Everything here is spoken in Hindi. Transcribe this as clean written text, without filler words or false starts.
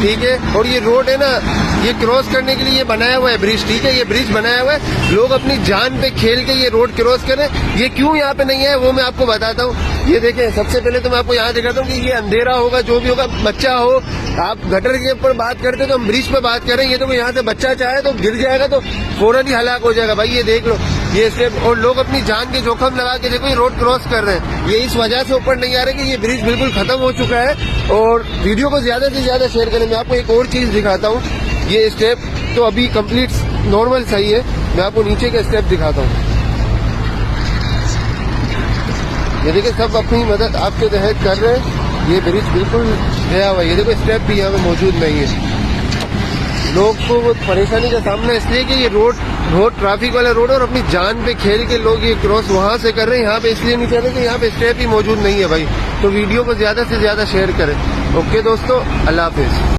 ठीक है। और ये रोड है ना, ये क्रॉस करने के लिए ये बनाया हुआ है ब्रिज, ठीक है। ये ब्रिज बनाया हुआ है, लोग अपनी जान पे खेल के ये रोड क्रॉस करें। ये क्यों यहाँ पे नहीं है वो मैं आपको बताता हूँ। ये देखें, सबसे पहले तो मैं आपको यहाँ दिखाता हूँ कि ये अंधेरा होगा, जो भी होगा, बच्चा हो, आप गटर के ऊपर बात करते तो हम ब्रिज पे बात करें। ये तो यहाँ से बच्चा चाहे तो गिर जाएगा तो फौरन ही हलाक हो जाएगा भाई। ये देख लो ये स्टेप, और लोग अपनी जान के जोखम लगा के देखो ये रोड क्रॉस कर रहे हैं। ये इस वजह से ऊपर नहीं आ रहे कि ये ब्रिज बिल्कुल खत्म हो चुका है। और वीडियो को ज्यादा से ज्यादा शेयर करें। मैं आपको एक और चीज दिखाता हूँ। ये स्टेप तो अभी कंप्लीट नॉर्मल सही है, मैं आपको नीचे का स्टेप दिखाता हूँ। ये देखिए सब अपनी मदद आपके तहत कर रहे हैं। ये ब्रिज बिल्कुल गया हुआ है। ये देखो स्टेप भी यहाँ पे मौजूद नहीं है। लोग को वो परेशानी का सामना इसलिए कि ये रोड ट्रैफिक वाला रोड और अपनी जान पे खेल के लोग ये क्रॉस वहां से कर रहे हैं, यहाँ पे इसलिए नहीं कर रहे कि यहाँ पे स्टेप ही मौजूद नहीं है भाई। तो वीडियो को ज्यादा से ज्यादा शेयर करें। ओके दोस्तों, अल्लाह हाफिज।